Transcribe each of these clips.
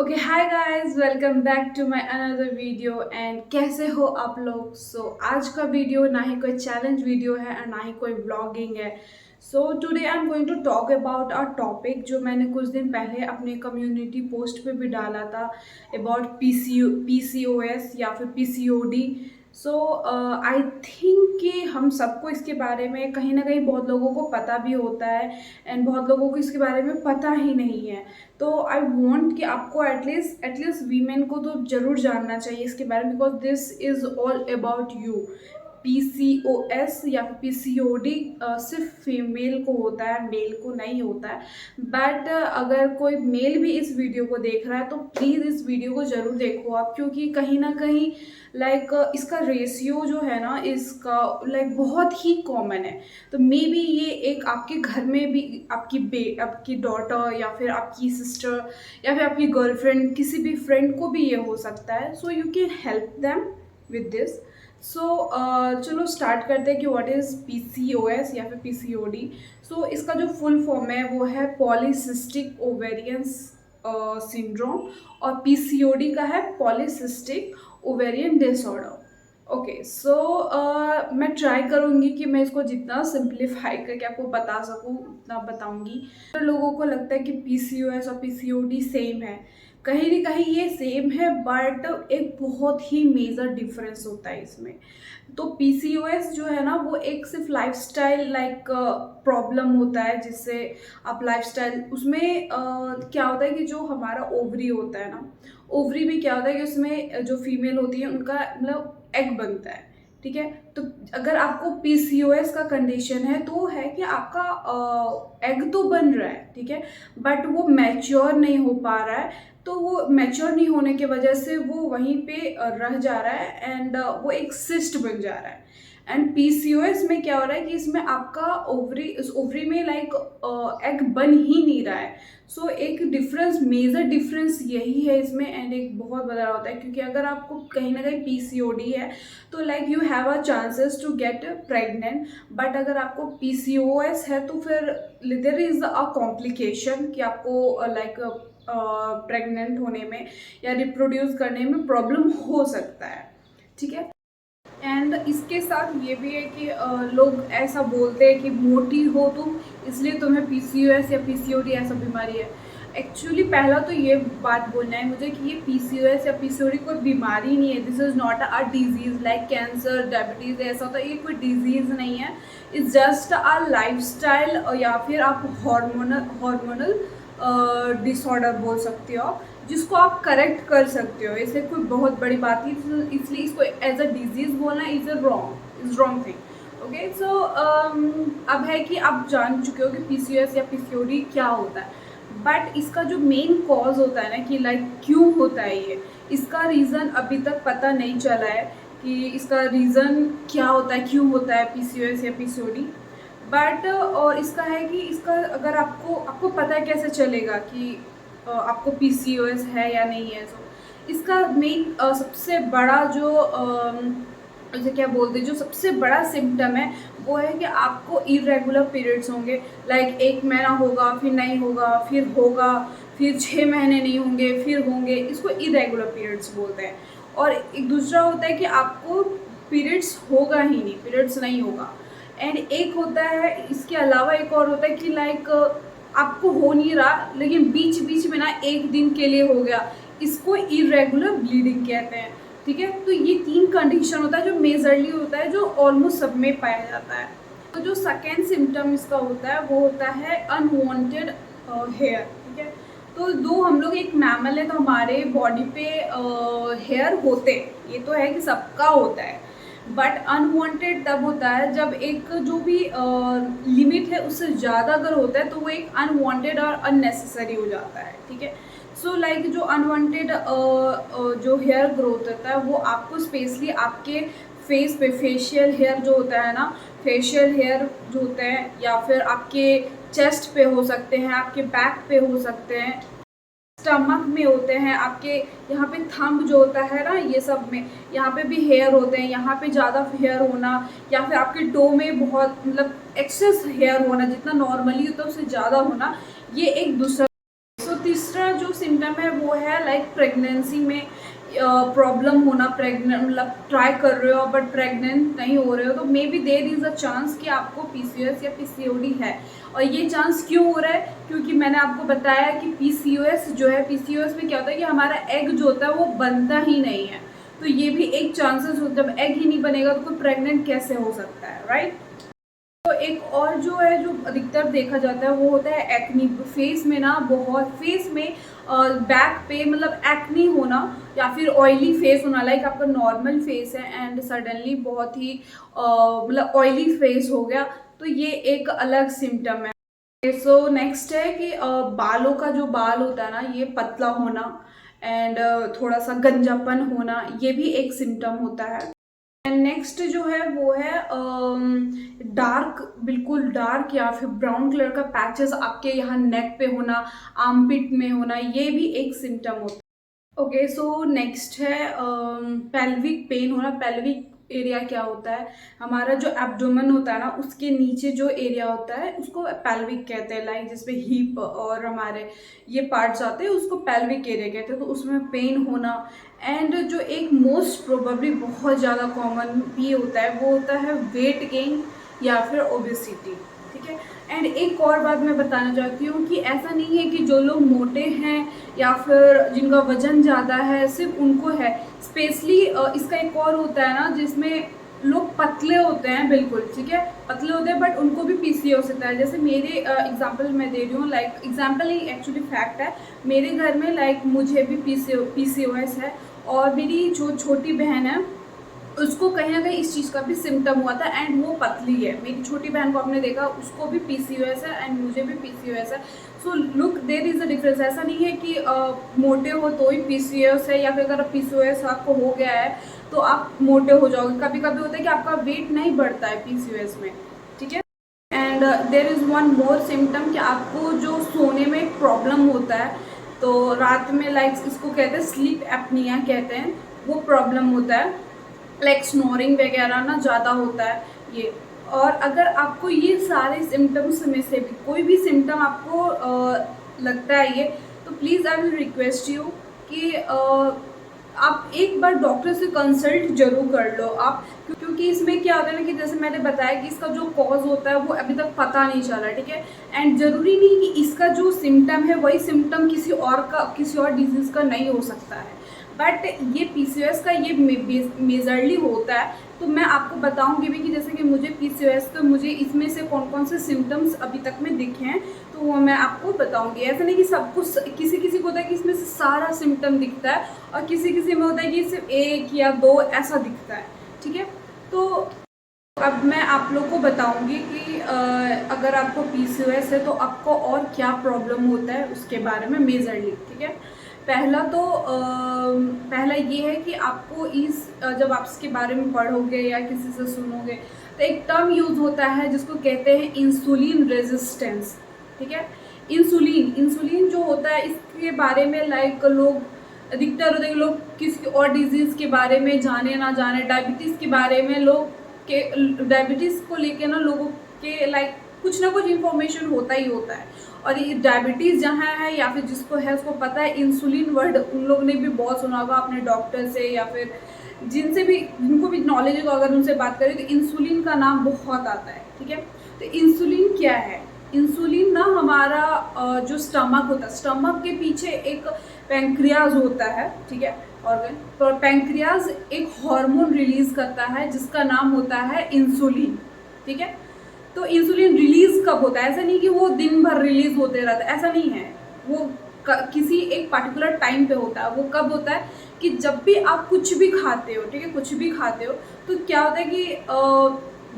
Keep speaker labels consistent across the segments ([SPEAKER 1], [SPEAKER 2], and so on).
[SPEAKER 1] Okay hi guys, welcome back to my another video. And कैसे हो आप लोग? आज का वीडियो ना ही कोई चैलेंज वीडियो है और ना ही कोई व्लॉगिंग है। Today I am going to talk about a topic जो मैंने कुछ दिन पहले अपने कम्युनिटी पोस्ट पे भी डाला था, अबाउट पीसीओएस या फिर पीसीओडी। आई थिंक कि हम सबको इसके बारे में कहीं ना कहीं बहुत लोगों को पता भी होता है एंड बहुत लोगों को इसके बारे में पता ही नहीं है। तो आई वॉन्ट कि आपको एटलीस्ट वीमेन को तो ज़रूर जानना चाहिए इसके बारे में, because this is all about you. PCOS या फिर पीसीओडी सिर्फ फीमेल को होता है, मेल को नहीं होता है। बट अगर कोई मेल भी इस वीडियो को देख रहा है तो प्लीज़ इस वीडियो को ज़रूर देखो आप, क्योंकि कहीं ना कहीं इसका रेशियो जो है ना, इसका बहुत ही कॉमन है। तो मे बी ये एक आपके घर में भी आपकी डॉटर या फिर आपकी सिस्टर या फिर आपकी गर्लफ्रेंड, किसी भी फ्रेंड को भी ये हो सकता है। So you can help them with this. चलो स्टार्ट करते हैं कि व्हाट इज़ पीसीओएस या फिर पीसीओडी। इसका जो फुल फॉर्म है वो है पॉलीसिस्टिक ओवेरियन सिंड्रोम, और पीसीओडी का है पॉलीसिस्टिक ओवेरियन डिसऑर्डर। ओके, मैं ट्राई करूँगी कि मैं इसको जितना सिंप्लीफाई करके आपको बता सकूँ उतना बताऊँगी। तो लोगों को लगता है कि पीसीओएस और पीसीओडी सेम है, कहीं ना कहीं ये सेम है, बट एक बहुत ही मेजर डिफरेंस होता है इसमें। तो पीसीओएस जो है ना, वो एक सिर्फ लाइफस्टाइल प्रॉब्लम होता है, जिससे आप लाइफस्टाइल उसमें क्या होता है कि जो हमारा ओवरी होता है ना, ओवरी में क्या होता है कि उसमें जो फीमेल होती है उनका मतलब एग बनता है। ठीक है, तो अगर आपको पीसीओएस का कंडीशन है तो है कि आपका एग तो बन रहा है, ठीक है, बट वो मैच्योर नहीं हो पा रहा है। तो वो मैच्योर नहीं होने की वजह से वो वहीं पे रह जा रहा है एंड वो एक सिस्ट बन जा रहा है। एंड पीसीओएस में क्या हो रहा है कि इसमें आपका ओवरी में एग बन ही नहीं रहा है। एक डिफरेंस, मेजर डिफरेंस यही है इसमें, एंड एक बहुत बड़ा होता है, क्योंकि अगर आपको कहीं ना कहीं पीसीओडी है तो you have a chances to get pregnant. But अगर आपको पीसीओएस है तो फिर देयर इज अ कॉम्प्लिकेशन कि आपको प्रेग्नेंट होने में या रिप्रोड्यूस करने में प्रॉब्लम हो सकता है। ठीक है, एंड इसके साथ ये भी है कि लोग ऐसा बोलते हैं कि मोटी हो तुम इसलिए तुम्हें पीसीओएस या पीसीओडी ऐसा बीमारी है। एक्चुअली पहला तो ये बात बोलना है मुझे कि ये पीसीओएस या पीसीओडी कोई बीमारी नहीं है। This is not a disease like cancer, diabetes, ऐसा होता है, ये कोई डिजीज़ नहीं है। इट्स जस्ट अ लाइफस्टाइल या फिर आप हार्मोनल डिसऑर्डर बोल सकते हो, जिसको आप करेक्ट कर सकते हो। ऐसे कोई बहुत बड़ी बात नहीं, इसलिए इसको एज अ डिजीज़ बोलना इज़ रॉन्ग थिंग। ओके, अब है कि आप जान चुके हो कि पीसीओएस या पीसीओडी क्या होता है, बट इसका जो मेन कॉज होता है ना कि क्यों होता है ये, इसका रीज़न अभी तक पता नहीं चला है कि इसका रीज़न क्या होता है, क्यों होता है पीसीओएस या पीसीओडी। बट और इसका है कि इसका अगर आपको पता है कैसे चलेगा कि आपको पीसीओएस है या नहीं है। इसका मेन सबसे बड़ा जो जैसे क्या बोलते हैं, जो सबसे बड़ा सिम्टम है वो है कि आपको इरेगुलर पीरियड्स होंगे। एक महीना होगा, फिर नहीं होगा, फिर 6 महीने नहीं होंगे, फिर होंगे। इसको इरेगुलर पीरियड्स बोलते हैं। और एक दूसरा होता है कि आपको पीरियड्स होगा ही नहीं, पीरियड्स नहीं होगा। एंड एक होता है, इसके अलावा एक और होता है कि आपको हो नहीं रहा लेकिन बीच बीच में ना एक दिन के लिए हो गया, इसको इरेगुलर ब्लीडिंग कहते हैं। ठीक है, तो ये 3 कंडीशन होता है जो मेजरली होता है, जो ऑलमोस्ट सब में पाया जाता है। तो जो सेकेंड सिम्टम इसका होता है वो होता है अनवांटेड हेयर। ठीक है, तो दो हम लोग एक मैमल है, तो हमारे बॉडी पे हेयर होते हैं, ये तो है कि सबका होता है। बट अनवांटेड तब होता है जब एक जो भी लिमिट है उससे ज़्यादा अगर होता है तो वो एक अनवांटेड और अननेसेसरी हो जाता है। ठीक है, जो अनवांटेड जो हेयर ग्रोथ होता है वो आपको स्पेशली आपके फेस पे, फेशियल हेयर जो होता है ना, फेशियल हेयर जो होते हैं, या फिर आपके चेस्ट पे हो सकते हैं, आपके बैक पे हो सकते हैं, स्टमक में होते हैं, आपके यहाँ पे थंब जो होता है ना, ये सब में यहाँ पे भी हेयर होते हैं। यहाँ पे ज़्यादा हेयर होना, या फिर आपके टो में बहुत एक्सेस हेयर होना, जितना नॉर्मली होता है उससे ज़्यादा होना, ये एक दूसरा। तीसरा जो सिम्टम सिम्टम है वो है लाइक प्रेगनेंसी में प्रॉब्लम होना, प्रेग्नेंट मतलब ट्राई कर रहे हो बट प्रेग्नेंट नहीं हो रहे हो, तो maybe there is a chance कि आपको पीसीओएस या पीसीओडी है। और ये चांस क्यों हो रहा है? क्योंकि मैंने आपको बताया कि पीसीओएस जो है, पीसीओएस में क्या होता है कि हमारा एग जो होता है वो बनता ही नहीं है, तो ये भी एक चांसेस होता है। जब एग ही नहीं बनेगा तो कोई प्रेग्नेंट कैसे हो सकता है, राइट? तो एक और जो है जो अधिकतर देखा जाता है वो होता है एक्नी। फेस में ना बहुत, फेस में बैक पे मतलब एक्नी होना या फिर ऑयली फेस होना, लाइक आपका नॉर्मल फेस है एंड सडनली बहुत ही मतलब ऑयली फेस हो गया, तो ये एक अलग सिम्टम है। सो नेक्स्ट है कि बालों का जो बाल होता है ना ये पतला होना एंड थोड़ा सा गंजापन होना, ये भी एक सिम्टम होता है। एंड नेक्स्ट जो है वो है डार्क, बिल्कुल डार्क या फिर ब्राउन कलर का पैचेस आपके यहाँ नेक पे होना, आर्मपिट में होना, ये भी एक सिम्टम होता है। ओके, सो नेक्स्ट है पेल्विक पेन होना। पेल्विक एरिया क्या होता है? हमारा जो एब्डोमेन होता है ना उसके नीचे जो एरिया होता है उसको पेल्विक कहते हैं, लाइक जिसपे हिप और हमारे ये पार्ट्स आते हैं उसको पेल्विक एरिया कहते हैं। तो उसमें पेन होना एंड जो एक मोस्ट प्रोबेबली बहुत ज़्यादा कॉमन भी होता है वो होता है वेट गेन या फिर ओबेसिटी, ठीक है। एंड एक और बात मैं बताना चाहती हूँ कि ऐसा नहीं है कि जो लोग मोटे हैं या फिर जिनका वजन ज़्यादा है सिर्फ उनको है, स्पेशली इसका एक और होता है ना जिसमें लोग पतले होते हैं, बिल्कुल ठीक है, पतले होते हैं बट उनको भी पीसीओएस होता है। जैसे मेरे एग्जांपल मैं दे रही हूँ, लाइक एग्जांपल ही एक्चुअली फैक्ट है, मेरे घर में लाइक मुझे भी पीसीओएस है और मेरी जो छोटी बहन है उसको कहीं ना कहीं इस चीज़ का भी सिम्टम हुआ था एंड वो पतली है। मेरी छोटी बहन को आपने देखा, उसको भी पीसीओएस है एंड मुझे भी पीसीओएस है। So look, there is a difference. ऐसा नहीं है कि मोटे हो तो ही पीसीओएस है या फिर अगर पीसीओएस आपको हो गया है तो आप मोटे हो जाओगे। कभी कभी होता है कि आपका वेट नहीं बढ़ता है पीसीओएस में, ठीक है। And there is one more symptom कि आपको जो सोने में एक प्रॉब्लम होता है, तो रात में लाइक इसको कहते हैं स्लीप एपनिया कहते हैं, वो प्रॉब्लम होता है, लाइक स्नोरिंग वगैरह ना ज़्यादा होता है ये। और अगर आपको ये सारे सिम्टम्स में से भी कोई भी सिम्टम आपको लगता है ये, तो please I will request you कि आप एक बार डॉक्टर से कंसल्ट जरूर कर लो आप, क्योंकि इसमें क्या होता है ना कि जैसे मैंने बताया कि इसका जो कॉज होता है वो अभी तक पता नहीं चला, ठीक है। एंड ज़रूरी नहीं कि इसका जो सिम्टम है वही सिम्टम किसी और डिजीज़ का नहीं हो सकता है, बट ये पीसीओएस का ये मेजरली होता है। तो मैं आपको बताऊंगी भी कि जैसे कि मुझे पीसीओएस, तो मुझे इसमें से कौन कौन से सिम्टम्स अभी तक में दिखे हैं तो वो मैं आपको बताऊंगी। ऐसा नहीं कि सब कुछ, किसी किसी को होता है कि इसमें से सारा सिम्टम दिखता है और किसी किसी में होता है कि सिर्फ एक या दो ऐसा दिखता है, ठीक है। तो अब मैं आप लोग को बताऊंगी कि अगर आपको पीसीओएस है तो आपको और क्या प्रॉब्लम होता है उसके बारे में मेजरली, ठीक है। पहला ये है कि आपको जब आप इसके बारे में पढ़ोगे या किसी से सुनोगे तो एक टर्म यूज़ होता है जिसको कहते हैं इंसुलिन रेजिस्टेंस, ठीक है। इंसुलिन जो होता है इसके बारे में लाइक लोग अधिकतर होते हैं, लोग किसी और डिजीज़ के बारे में जाने ना जाने, डायबिटीज़ के बारे में डायबिटीज़ को लेके ना लोगों के लाइक कुछ ना कुछ इन्फॉर्मेशन होता ही होता है। और ये डायबिटीज़ जहाँ है या फिर जिसको है उसको पता है इंसुलिन वर्ड, उन लोग ने भी बहुत सुना होगा अपने डॉक्टर से या फिर जिनको भी नॉलेज होगा, अगर उनसे बात करें तो इंसुलिन का नाम बहुत आता है, ठीक है। तो इंसुलिन क्या है? इंसुलिन ना हमारा जो स्टमक होता है, स्टमक के पीछे एक पैंक्रियाज होता है, ठीक है, ऑर्गन। तो पैंक्रियाज एक हार्मोन रिलीज करता है जिसका नाम होता है इंसुलिन, ठीक है। तो इंसुलिन रिलीज कब होता है? ऐसा नहीं कि वो दिन भर रिलीज होते रहता है, ऐसा नहीं है। वो किसी एक पर्टिकुलर टाइम पे होता है। वो कब होता है कि जब भी आप कुछ भी खाते हो, ठीक है, कुछ भी खाते हो तो क्या होता है कि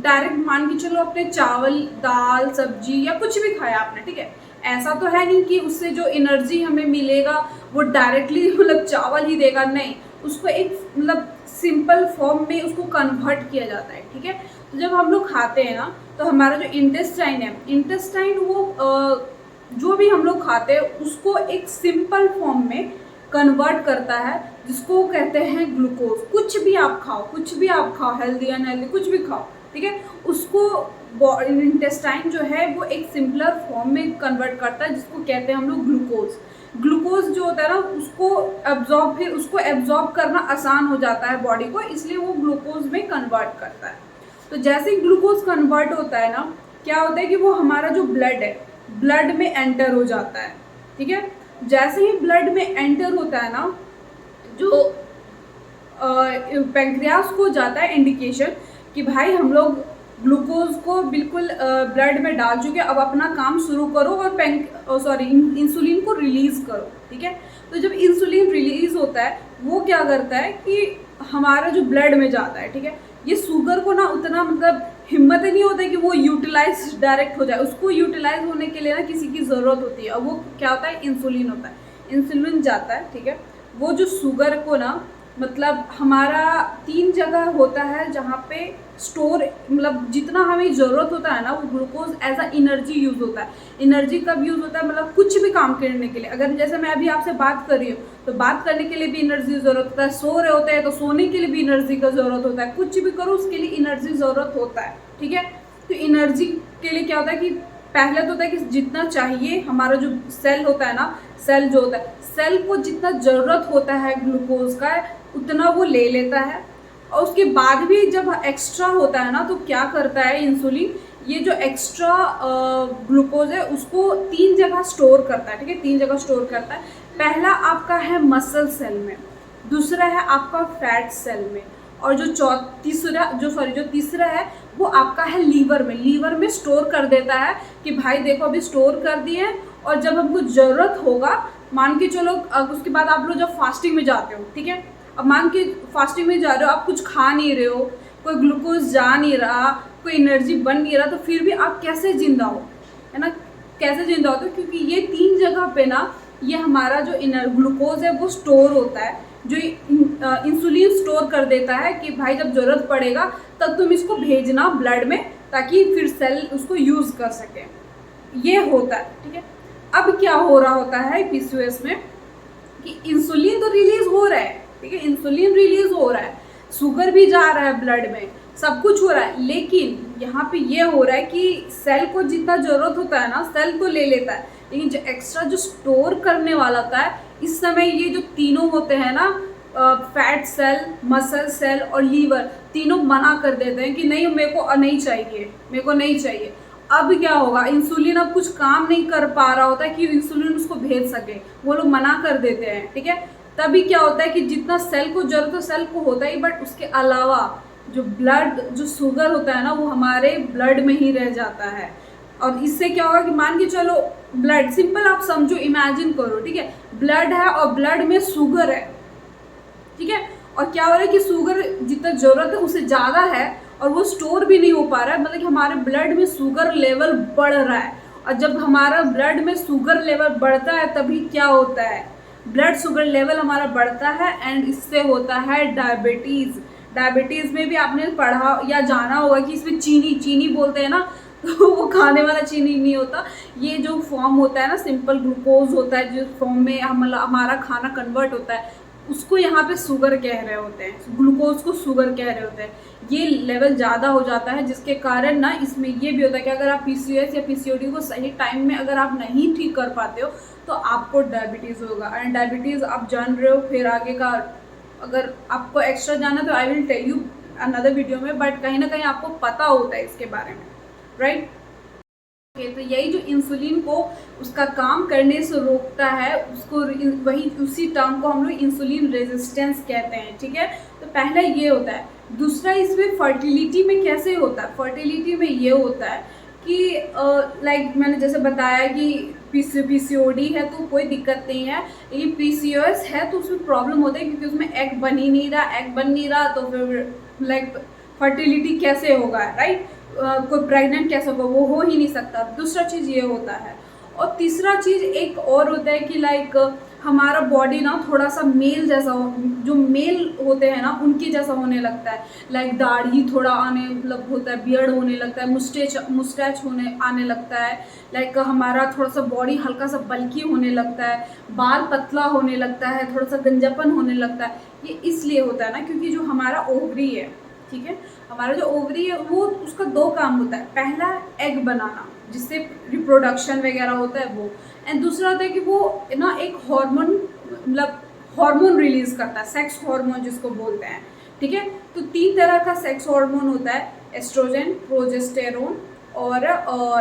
[SPEAKER 1] डायरेक्ट मान के चलो अपने चावल दाल सब्जी या कुछ भी खाया आपने, ठीक है, ऐसा तो है नहीं कि उससे जो एनर्जी हमें मिलेगा वो डायरेक्टली मतलब चावल ही देगा, नहीं, उसको एक मतलब सिंपल फॉर्म में उसको कन्वर्ट किया जाता है, ठीक है। तो जब हम लोग खाते हैं ना तो हमारा जो इंटेस्टाइन वो जो भी हम लोग खाते हैं उसको एक सिंपल फॉर्म में कन्वर्ट करता है जिसको कहते हैं ग्लूकोज। कुछ भी आप खाओ, हेल्दी अनहेल्दी कुछ भी खाओ, ठीक है, उसको इंटेस्टाइन जो है वो एक सिंपलर फॉर्म में कन्वर्ट करता है जिसको कहते हैं हम लोग ग्लूकोज। ग्लूकोज जो होता है ना उसको एब्जॉर्ब करना आसान हो जाता है बॉडी को, इसलिए वो ग्लूकोज में कन्वर्ट करता है। तो जैसे ही ग्लूकोज कन्वर्ट होता है ना, क्या होता है कि वो हमारा जो ब्लड है, ब्लड में एंटर हो जाता है। ठीक है, जैसे ही ब्लड में एंटर होता है ना, जो पैंक्रियास को जाता है इंडिकेशन कि भाई हम लोग ग्लूकोज को बिल्कुल ब्लड में डाल चुके, अब अपना काम शुरू करो और इंसुलिन को रिलीज करो। ठीक है, तो जब इंसुलिन रिलीज होता है वो क्या करता है कि हमारा जो ब्लड में जाता है, ठीक है, ये शुगर को ना उतना मतलब हिम्मत ही नहीं होता है कि वो यूटिलाइज डायरेक्ट हो जाए। उसको यूटिलाइज होने के लिए ना किसी की ज़रूरत होती है, और वो क्या होता है, इंसुलिन होता है। इंसुलिन जाता है, ठीक है, वो जो शुगर को ना मतलब हमारा 3 जगह होता है जहाँ पे स्टोर, मतलब जितना हमें ज़रूरत होता है ना वो glucose as a energy use होता है। एनर्जी कब यूज़ होता है, मतलब कुछ भी काम करने के लिए। अगर जैसे मैं अभी आपसे बात कर रही हूँ तो बात करने के लिए भी एनर्जी ज़रूरत होता है, सो रहे होते हैं तो सोने के लिए भी एनर्जी का ज़रूरत होता है, कुछ भी करो उसके लिए एनर्जी ज़रूरत होता है। ठीक है, तो एनर्जी के लिए क्या होता है कि पहले तो होता है कि जितना चाहिए, हमारा जो सेल होता है ना, सेल जो होता है, सेल को जितना ज़रूरत होता है ग्लूकोज का उतना वो ले लेता है। और उसके बाद भी जब एक्स्ट्रा होता है ना तो क्या करता है इंसुलिन, ये जो एक्स्ट्रा ग्लूकोज है उसको 3 जगह स्टोर करता है। ठीक है, 3 जगह स्टोर करता है। पहला आपका है मसल सेल में, दूसरा है आपका फैट सेल में, और जो तीसरा है वो आपका है लीवर में। लीवर में स्टोर कर देता है कि भाई देखो अभी स्टोर कर दिए, और जब हमको ज़रूरत होगा, मान के चलो उसके बाद आप लोग जब फास्टिंग में जाते हो, ठीक है, अब मान के फास्टिंग में जा रहे हो, आप कुछ खा नहीं रहे हो, कोई ग्लूकोज जा नहीं रहा, कोई एनर्जी बन नहीं रहा, तो फिर भी आप कैसे जिंदा हो, है ना, कैसे जिंदा होते हो, क्योंकि ये 3 जगह पे ना ये हमारा जो ग्लूकोज है वो स्टोर होता है, जो इंसुलिन स्टोर कर देता है कि भाई जब ज़रूरत पड़ेगा तब तुम इसको भेजना ब्लड में, ताकि फिर सेल उसको यूज़ कर सके। ये होता है। ठीक है, अब क्या हो रहा होता है पीसीओएस में कि इंसुलिन तो रिलीज हो रहा है, ठीक है, इंसुलिन रिलीज हो रहा है, शुगर भी जा रहा है ब्लड में, सब कुछ हो रहा है, लेकिन यहाँ पे ये हो रहा है कि सेल को जितना ज़रूरत होता है ना सेल तो ले लेता है, लेकिन जो एक्स्ट्रा जो स्टोर करने वाला होता है, इस समय ये जो तीनों होते हैं ना, फैट सेल, मसल सेल और लीवर, तीनों मना कर देते हैं कि नहीं मेरे को नहीं चाहिए, मेरे को नहीं चाहिए। अब क्या होगा, इंसुलिन अब कुछ काम नहीं कर पा रहा होता है कि इंसुलिन उसको भेज सके, वो लोग मना कर देते हैं। ठीक है, तभी क्या होता है कि जितना सेल को जरूरत है सेल को होता ही, बट उसके अलावा जो ब्लड जो शुगर होता है ना वो हमारे ब्लड में ही रह जाता है। और इससे क्या होगा कि मान के चलो ब्लड, सिंपल आप समझो, इमेजिन करो, ठीक है, ब्लड है और ब्लड में शुगर है, ठीक है, और क्या हो रहा है कि शुगर जितना जरूरत है उससे ज़्यादा है और वो स्टोर भी नहीं हो पा रहा है, मतलब कि हमारे ब्लड में शुगर लेवल बढ़ रहा है। और जब हमारा ब्लड में शुगर लेवल बढ़ता है तभी क्या होता है, ब्लड शुगर लेवल हमारा बढ़ता है एंड इससे होता है डायबिटीज़। डायबिटीज़ में भी आपने पढ़ा या जाना होगा कि इसमें चीनी बोलते हैं ना, तो वो खाने वाला चीनी नहीं होता, ये जो फॉर्म होता है ना सिंपल ग्लूकोज होता है, जिस फॉर्म में हमारा खाना कन्वर्ट होता है उसको यहाँ पे शुगर कह रहे होते हैं, ग्लूकोज को शुगर कह रहे होते हैं। ये लेवल ज़्यादा हो जाता है जिसके कारण ना इसमें ये भी होता है कि अगर आप पीसीओएस या पीसीओडी को सही टाइम में अगर आप नहीं ठीक कर पाते हो तो आपको डायबिटीज़ होगा। एंड डायबिटीज़ आप जान रहे हो, फिर आगे का अगर आपको एक्स्ट्रा जाना तो I will tell you another video में, बट कहीं ना कहीं आपको पता होता है इसके बारे में, राइट। तो यही जो इंसुलिन को उसका काम करने से रोकता है, उसको वही उसी टर्म को हम लोग इंसुलिन रेजिस्टेंस कहते हैं। ठीक है, तो पहला ये होता है। दूसरा इसमें फर्टिलिटी में कैसे होता है, फर्टिलिटी में ये होता है कि लाइक मैंने जैसे बताया कि पीसीओडी है तो कोई दिक्कत नहीं है, लेकिन पीसीओएस है तो उसमें प्रॉब्लम होता है क्योंकि उसमें एग बन ही नहीं रहा, एग बन नहीं रहा तो फिर लाइक फर्टिलिटी कैसे होगा, राइट, कोई प्रेग्नेंट कैसे होगा, वो हो ही नहीं सकता। दूसरा चीज़ ये होता है। और तीसरा चीज़ एक और होता है कि लाइक हमारा बॉडी ना थोड़ा सा मेल जैसा जो मेल होते हैं ना उनके जैसा होने लगता है, लाइक दाढ़ी थोड़ा आने मतलब होता है, बियर्ड होने लगता है, मुस्टैच होने आने लगता है, लाइक हमारा थोड़ा सा बॉडी हल्का सा बल्की होने लगता है, बाल पतला होने लगता है, थोड़ा सा गंजापन होने लगता है। ये इसलिए होता है ना क्योंकि जो हमारा ओवरी है, ठीक है, हमारा जो ओवरी है वो उसका 2 काम होता है। पहला एग बनाना, जिससे रिप्रोडक्शन वगैरह होता है वो। एंड दूसरा होता है कि वो ना एक हार्मोन मतलब हार्मोन रिलीज करता है, सेक्स हार्मोन जिसको बोलते हैं, ठीक है। तो 3 तरह का सेक्स हार्मोन होता है, एस्ट्रोजन, प्रोजेस्टेरोन और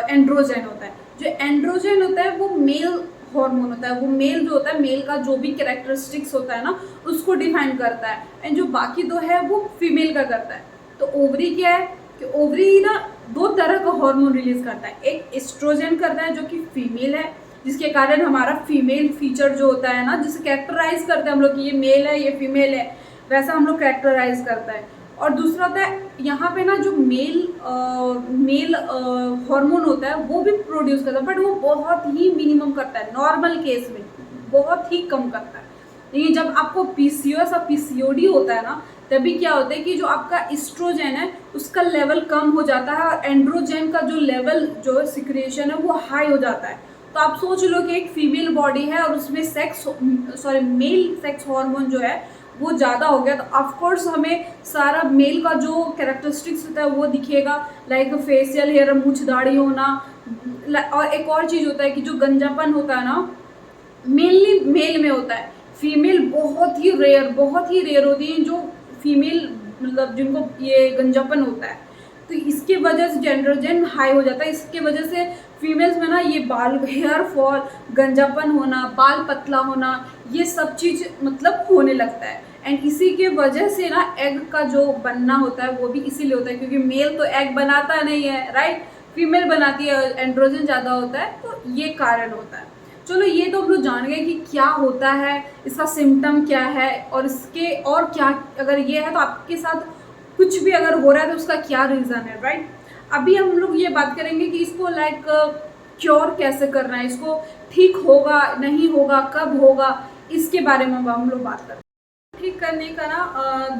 [SPEAKER 1] एंड्रोजन होता है। जो एंड्रोजन होता है वो मेल हार्मोन होता है, वो मेल जो होता है, मेल का जो भी कैरेक्टरिस्टिक्स होता है ना उसको डिफाइन करता है। एंड जो बाकी दो है वो फीमेल का करता है। तो ओवरी क्या है कि ओवरी ना 2 तरह का हार्मोन रिलीज करता है, एक एस्ट्रोजन करता है जो कि फीमेल है, जिसके कारण हमारा फीमेल फीचर जो होता है ना, जिसे कैरेक्टराइज करते हैं हम लोग कि ये मेल है ये फीमेल है, वैसा हम लोग कैरेक्टराइज करता है। और दूसरा होता है यहाँ पे ना जो मेल हार्मोन होता है वो भी प्रोड्यूस करता है, बट वो बहुत ही मिनिमम करता है, नॉर्मल केस में बहुत ही कम करता है। लेकिन जब आपको पीसीओएस और पीसीओडी होता है ना, तभी क्या होता है कि जो आपका एस्ट्रोजन है उसका लेवल कम हो जाता है और एंड्रोजन का जो लेवल जो सिक्रेशन है वो हाई हो जाता है। तो आप सोच लो कि एक फीमेल बॉडी है और उसमें मेल सेक्स हार्मोन जो है वो ज़्यादा हो गया, तो ऑफकोर्स हमें सारा मेल का जो कैरेक्टरिस्टिक्स होता है वो दिखेगा, लाइक फेशियल हेयर, मूछ दाढ़ी होना। और एक और चीज़ होता है कि जो गंजापन होता है ना मेनली मेल में होता है, फीमेल बहुत ही रेयर होती है जो फीमेल मतलब जिनको ये गंजापन होता है। तो इसके वजह से जेंड्रोजन हाई हो जाता है, इसके वजह से फीमेल्स में ना ये बाल हेयर फॉल, गंजापन होना, बाल पतला होना, ये सब चीज़ मतलब होने लगता है। एंड इसी के वजह से ना एग का जो बनना होता है वो भी इसीलिए होता है क्योंकि मेल तो एग बनाता नहीं है, राइट, फीमेल बनाती है, एंड्रोजन ज़्यादा होता है, तो ये कारण होता है। चलो ये तो हम लोग जान गए कि क्या होता है, इसका सिम्टम क्या है और इसके और क्या, अगर ये है तो आपके साथ कुछ भी अगर हो रहा है तो उसका क्या रीज़न है, राइट। अभी हम लोग ये बात करेंगे कि इसको लाइक क्योर कैसे करना है, इसको ठीक होगा नहीं होगा, कब होगा, इसके बारे में हम लोग बात करते हैं। ठीक करने का ना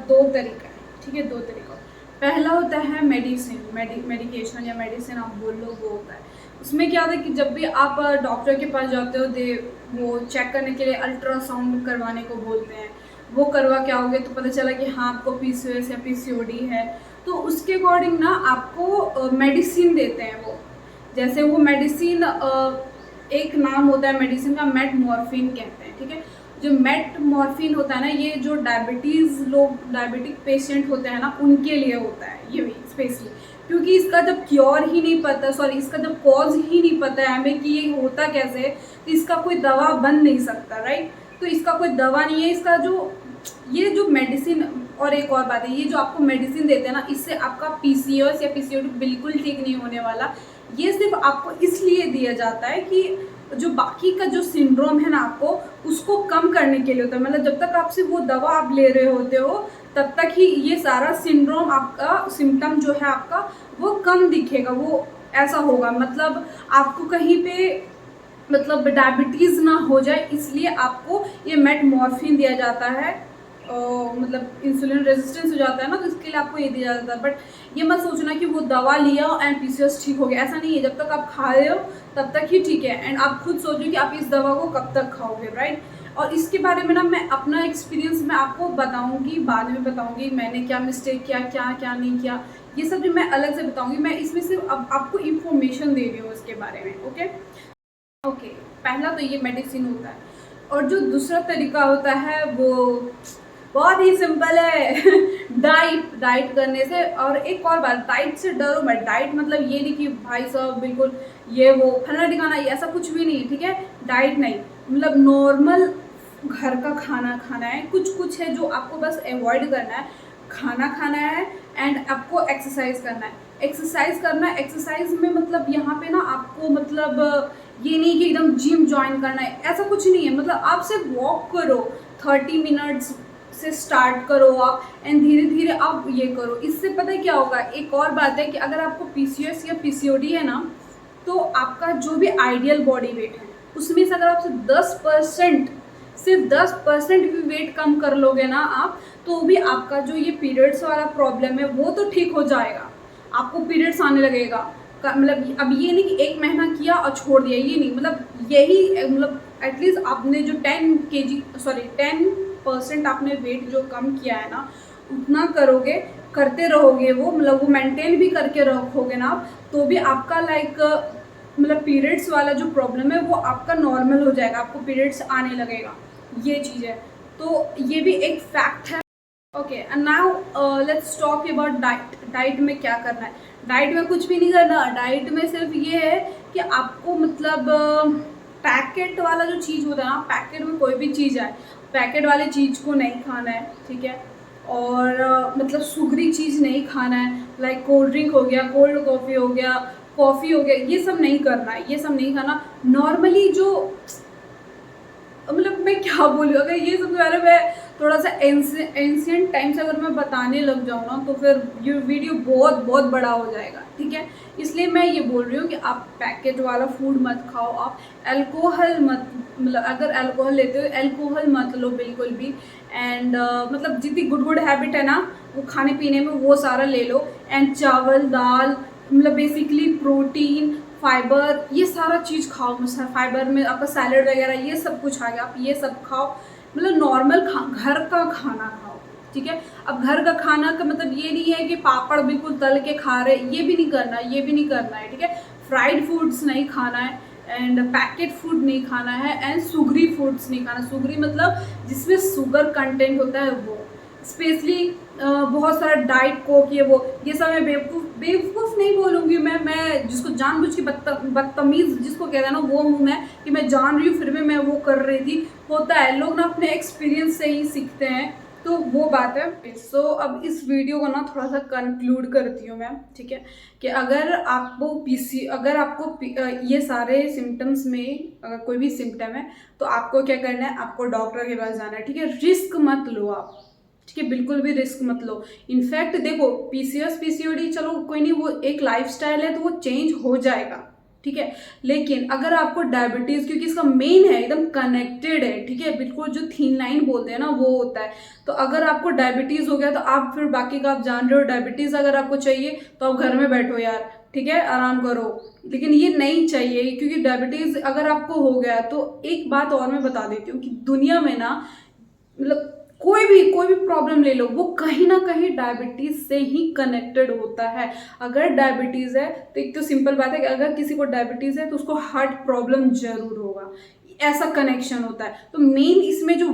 [SPEAKER 1] 2 तरीका है, ठीक है, 2 तरीका। पहला होता है मेडिकेशन या मेडिसिन आप बोल लो, वो होता है। उसमें क्या होता है कि जब भी आप डॉक्टर के पास जाते हो वो चेक करने के लिए अल्ट्रासाउंड करवाने को बोलते हैं, वो करवा के आओगे तो पता चला कि हाँ आपको पीसीओएस या पीसीओडी है, तो उसके अकॉर्डिंग ना आपको मेडिसिन देते हैं वो। जैसे वो मेडिसिन एक नाम होता है मेडिसिन का, मेटमॉर्फिन कहते हैं, ठीक है। जो मेटमॉर्फिन होता है ना, ये जो डायबिटिक पेशेंट होते हैं ना उनके लिए होता है ये स्पेशली, क्योंकि इसका जब क्योर ही नहीं पता, इसका जब कॉज ही नहीं पता है हमें कि ये होता कैसे है, तो इसका कोई दवा बन नहीं सकता, राइट। तो इसका कोई दवा नहीं है, इसका ये जो मेडिसिन। और एक और बात है, ये जो आपको मेडिसिन देते हैं ना, इससे आपका पीसीओएस या पीसीओडी बिल्कुल ठीक नहीं होने वाला। ये सिर्फ आपको इसलिए दिया जाता है कि जो बाकी का जो सिंड्रोम है ना आपको उसको कम करने के लिए होता है। मतलब जब तक आपसे वो दवा आप ले रहे होते हो तब तक ही ये सारा सिंड्रोम, आपका सिम्टम जो है आपका वो कम दिखेगा, वो ऐसा होगा। मतलब आपको कहीं पे मतलब डायबिटीज़ ना हो जाए, इसलिए आपको ये मेटमॉर्फिन दिया जाता है। मतलब इंसुलिन रेजिस्टेंस हो जाता है ना, तो इसके लिए आपको ये दिया जाता है। बट ये मत सोचना कि वो दवा लिया एंड पीसीओएस ठीक हो गया, ऐसा नहीं है। जब तक आप खा रहे हो तब तक ही ठीक है। एंड आप खुद सोचो कि आप इस दवा को कब तक खाओगे, राइट। और इसके बारे में ना मैं अपना एक्सपीरियंस मैं आपको बताऊंगी, बाद में बताऊंगी मैंने क्या मिस्टेक किया, क्या क्या नहीं किया, ये सब भी मैं अलग से बताऊंगी। मैं इसमें सिर्फ अब आपको इन्फॉर्मेशन दे रही हूँ इसके बारे में, ओके। पहला तो ये मेडिसिन होता है, और जो दूसरा तरीका होता है वो बहुत ही सिंपल है डाइट करने से। और एक और बात, डाइट से डरो मत। डाइट मतलब ये नहीं कि भाई साहब बिल्कुल ये वो फलना ठिकाना, ये ऐसा कुछ भी नहीं है, ठीक है। डाइट नहीं, मतलब नॉर्मल घर का खाना खाना है, कुछ है जो आपको बस अवॉइड करना है। खाना खाना है एंड आपको एक्सरसाइज करना है। एक्सरसाइज में मतलब यहाँ पे ना आपको मतलब ये नहीं कि एकदम जिम ज्वाइन करना है, ऐसा कुछ नहीं है। मतलब आप सिर्फ वॉक करो, 30 मिनट्स से स्टार्ट करो आप, एंड धीरे धीरे आप ये करो। इससे पता है क्या होगा, एक और बात है कि अगर आपको पीसीओएस या पीसीओडी है ना, तो आपका जो भी आइडियल बॉडी वेट है उसमें से अगर आप सिर्फ 10% भी वेट कम कर लोगे ना आप, तो भी आपका जो ये पीरियड्स वाला प्रॉब्लम है वो तो ठीक हो जाएगा। आपको पीरियड्स आने लगेगा। मतलब अब ये नहीं कि 1 महीना किया और छोड़ दिया, ये नहीं। मतलब यही मतलब एटलीस्ट आपने जो 10% आपने वेट जो कम किया है ना, उतना करते रहोगे वो, मतलब वो मेंटेन भी करके रखोगे ना आप, तो भी आपका लाइक मतलब पीरियड्स वाला जो प्रॉब्लम है वो आपका नॉर्मल हो जाएगा, आपको पीरियड्स आने लगेगा, ये चीज़ है। तो ये भी एक फैक्ट है। Okay, and now let's talk about diet. Diet में क्या करना है? डाइट में कुछ भी नहीं करना। डाइट में सिर्फ ये है कि आपको मतलब पैकेट वाला जो चीज़ होता है ना, पैकेट में कोई भी चीज़ आए, पैकेट वाले चीज़ को नहीं खाना है, ठीक है। और मतलब सुगरी चीज़ नहीं खाना है, लाइक कोल्ड ड्रिंक हो गया, कोल्ड कॉफ़ी हो गया, कॉफ़ी हो गया, ये सब नहीं करना है, ये सब नहीं खाना। नॉर्मली जो मतलब मैं क्या बोलूँ, अगर ये सबके बारे में थोड़ा सा एंशियंट टाइम से अगर मैं बताने लग जाऊँ ना तो फिर ये वीडियो बहुत बहुत बड़ा हो जाएगा, ठीक है। इसलिए मैं ये बोल रही हूँ कि आप पैकेट वाला फूड मत खाओ, आप अल्कोहल मत, मतलब अगर अल्कोहल लेते हो अल्कोहल मत लो बिल्कुल भी। एंड मतलब जितनी गुड गुड हैबिट है ना वो खाने पीने में वो सारा ले लो। एंड चावल दाल, मतलब बेसिकली प्रोटीन, फाइबर, ये सारा चीज़ खाओ। मतलब फाइबर में आपका सैलड वगैरह ये सब कुछ आ गया, आप ये सब खाओ। मतलब नॉर्मल घर का खाना खाओ, ठीक है। अब घर का खाना का मतलब ये नहीं है कि पापड़ बिल्कुल तल के खा रहे, ये भी नहीं करना, ये भी नहीं करना है, ठीक है। फ्राइड फूड्स नहीं खाना है, एंड पैकेट फूड नहीं खाना है, एंड सुगरी फूड्स नहीं खाना। सुगरी मतलब जिसमें शुगर कंटेंट होता है वो, स्पेशली बहुत सारा डाइट कोक, ये सब मैं बेवकूफ़ नहीं बोलूँगी। मैं जिसको जानबूझ के बदतमीज़ जिसको कहते हैं ना वो हूँ मैं, कि मैं जान रही हूँ फिर भी मैं वो कर रही थी। होता है, लोग ना अपने एक्सपीरियंस से ही सीखते हैं, तो वो बात है। सो अब इस वीडियो को ना थोड़ा सा कंक्लूड करती हूँ मैं, ठीक है। कि अगर आपको ये सारे सिम्टम्स में अगर कोई भी सिम्टम है तो आपको क्या करना है, आपको डॉक्टर के पास जाना है, ठीक है। रिस्क मत लो आप, ठीक है, बिल्कुल भी रिस्क मत लो। इनफैक्ट देखो, पीसीओएस पीसीओडी चलो कोई नहीं, वो एक लाइफस्टाइल है तो वो चेंज हो जाएगा, ठीक है। लेकिन अगर आपको डायबिटीज़, क्योंकि इसका मेन है एकदम कनेक्टेड है, ठीक है, बिल्कुल जो थीन लाइन बोलते हैं ना वो होता है। तो अगर आपको डायबिटीज़ हो गया तो आप फिर बाकी का आप जान रहे हो। डायबिटीज़ अगर आपको चाहिए तो आप घर में बैठो यार, ठीक है, आराम करो। लेकिन ये नहीं चाहिए, क्योंकि डायबिटीज़ अगर आपको हो गया तो एक बात और मैं बता देती हूँ कि दुनिया में ना, मतलब कोई भी प्रॉब्लम ले लो वो कहीं ना कहीं डायबिटीज से ही कनेक्टेड होता है। अगर डायबिटीज है तो एक तो सिंपल बात है कि अगर किसी को डायबिटीज है तो उसको हार्ट प्रॉब्लम जरूर होगा, ऐसा कनेक्शन होता है। तो मेन इसमें जो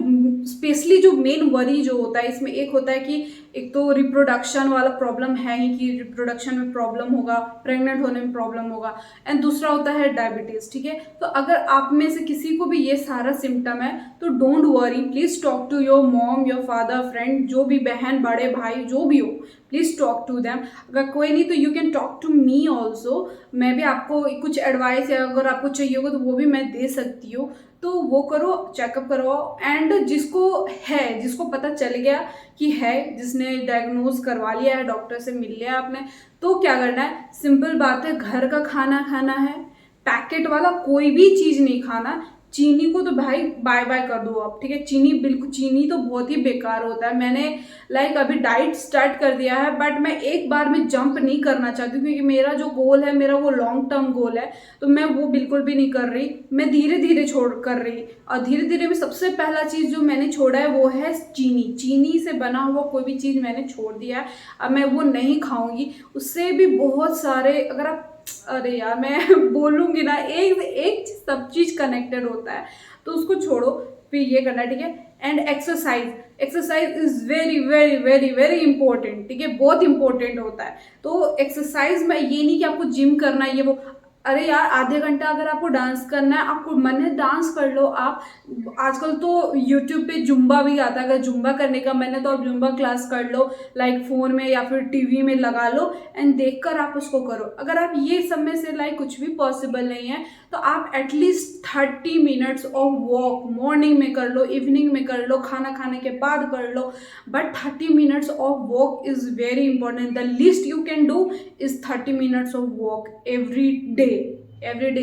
[SPEAKER 1] स्पेशली जो मेन वरी जो होता है इसमें, एक होता है कि एक तो रिप्रोडक्शन वाला प्रॉब्लम है ही, कि रिप्रोडक्शन में प्रॉब्लम होगा, प्रेग्नेंट होने में प्रॉब्लम होगा, एंड दूसरा होता है डायबिटीज, ठीक है। तो अगर आप में से किसी को भी ये सारा सिम्टम है तो don't worry, please talk to your mom, your father, friend, जो भी बहन बड़े भाई जो भी हो, प्लीज टॉक टू देम। अगर कोई नहीं तो you can talk to me also, मैं भी आपको कुछ एडवाइस या अगर आपको चाहिए होगा तो वो भी मैं दे सकती हूँ। तो वो करो, चेकअप करवाओ। एंड जिसको पता चल गया कि है, जिसने डायग्नोज करवा लिया है, डॉक्टर से मिल लिया आपने, तो क्या करना है, सिंपल बात है, घर का खाना खाना है, पैकेट वाला कोई भी चीज़ नहीं खाना। चीनी को तो भाई बाय बाय कर दो आप, ठीक है। चीनी तो बहुत ही बेकार होता है। मैंने अभी डाइट स्टार्ट कर दिया है, बट मैं एक बार में जंप नहीं करना चाहती क्योंकि मेरा जो गोल है, मेरा वो लॉन्ग टर्म गोल है, तो मैं वो बिल्कुल भी नहीं कर रही। मैं धीरे धीरे छोड़ कर रही, और धीरे धीरे में सबसे पहला चीज़ जो मैंने छोड़ा है वो है चीनी से बना हुआ कोई भी चीज़ मैंने छोड़ दिया है। अब मैं वो नहीं खाऊंगी। उससे भी बहुत सारे, अगर आप, अरे यार मैं बोलूँगी ना, एक सब चीज़ कनेक्टेड होता है, तो उसको छोड़ो, फिर ये करना है, ठीक है। And exercise is very very very very important, ठीक है, बहुत इंपॉर्टेंट होता है। तो एक्सरसाइज में ये नहीं कि आपको जिम करना है ये वो, अरे यार आधे घंटा अगर आपको डांस करना है, आपको मन है डांस कर लो आप। आजकल तो यूट्यूब पे जुम्बा भी आता है, अगर जुम्बा करने का मन है तो आप जुम्बा क्लास कर लो, फ़ोन में या फिर टीवी में लगा लो, एंड देखकर आप उसको करो। अगर आप ये सब में से कुछ भी पॉसिबल नहीं है तो आप at least 30 minutes of walk morning में कर लो, इवनिंग में कर लो, खाना खाने के बाद कर लो, but 30 minutes of walk is very important. The least you can do is 30 minutes of walk every day,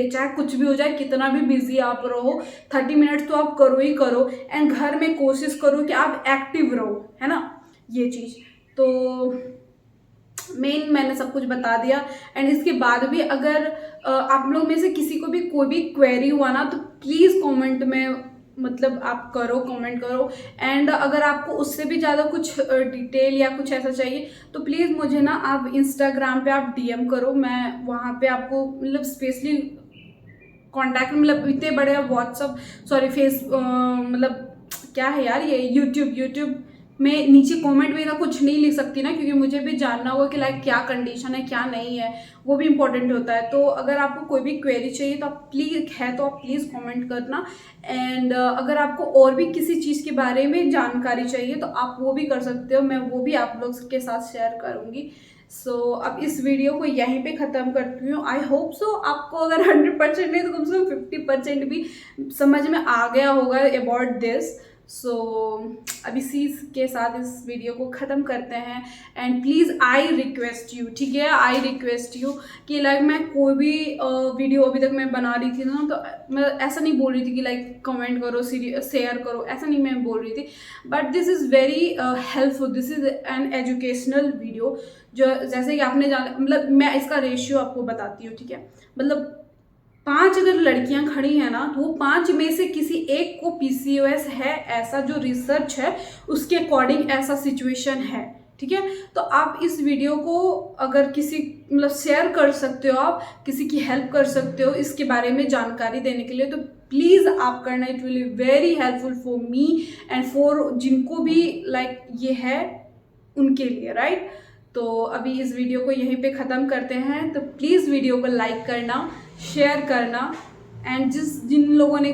[SPEAKER 1] चाहे कुछ भी हो जाए, कितना भी बिजी आप रहो, 30 मिनट्स तो आप करो ही करो। एंड घर में कोशिश करो कि आप एक्टिव रहो, है ना, ये चीज़। तो मैंने सब कुछ बता दिया। एंड इसके बाद भी अगर आप लोग में से किसी को भी कोई भी क्वेरी हुआ ना तो प्लीज़ कमेंट में, मतलब आप कमेंट करो। एंड अगर आपको उससे भी ज़्यादा कुछ डिटेल या कुछ ऐसा चाहिए तो प्लीज़ मुझे ना आप इंस्टाग्राम पे आप डीएम करो, मैं वहाँ पे आपको मतलब स्पेशली कॉन्टैक्ट, मतलब इतने बड़े व्हाट्सअप, सॉरी फेस, मतलब क्या है यार ये यूट्यूब में नीचे कमेंट में ना कुछ नहीं लिख सकती ना, क्योंकि मुझे भी जानना होगा कि लाइक क्या कंडीशन है क्या नहीं है, वो भी इम्पोर्टेंट होता है। तो अगर आपको कोई भी क्वेरी चाहिए तो आप प्लीज़ कमेंट करना। एंड अगर आपको और भी किसी चीज़ के बारे में जानकारी चाहिए तो आप वो भी कर सकते हो, मैं वो भी आप लोग के साथ शेयर करूँगी। सो अब इस वीडियो को यहीं पे ख़त्म करती हूँ। आई होप सो आपको अगर 100% नहीं तो कम से कम 50% भी समझ में आ गया होगा अबाउट दिस। सो अब इसी के साथ इस वीडियो को ख़त्म करते हैं। And please I request you, ठीक है, आई रिक्वेस्ट यू कि लाइक मैं कोई भी वीडियो अभी तक मैं बना रही थी ना, तो मैं ऐसा नहीं बोल रही थी कि लाइक कमेंट करो, शेयर करो, ऐसा नहीं मैं बोल रही थी। But this is very helpful, this is an educational video. जो जैसे कि आपने जाना, मतलब मैं इसका रेशियो आपको बताती हूँ, ठीक है। मतलब 5 अगर लड़कियां खड़ी हैं ना, तो वो 5 में से किसी एक को पीसीओएस है, ऐसा जो रिसर्च है उसके अकॉर्डिंग ऐसा सिचुएशन है, ठीक है। तो आप इस वीडियो को अगर किसी, मतलब शेयर कर सकते हो, आप किसी की हेल्प कर सकते हो इसके बारे में जानकारी देने के लिए, तो प्लीज़ आप करना। It will be very helpful for me and for जिनको भी लाइक ये है उनके लिए, राइट। तो अभी इस वीडियो को यहीं पे ख़त्म करते हैं। तो प्लीज़ वीडियो को लाइक करना, शेयर करना, एंड जिन लोगों ने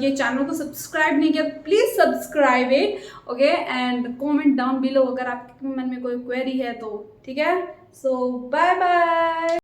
[SPEAKER 1] ये चैनल को सब्सक्राइब नहीं किया please subscribe it, okay. And comment down below अगर आपके मन में कोई क्वेरी है तो, ठीक है। सो बाय बाय।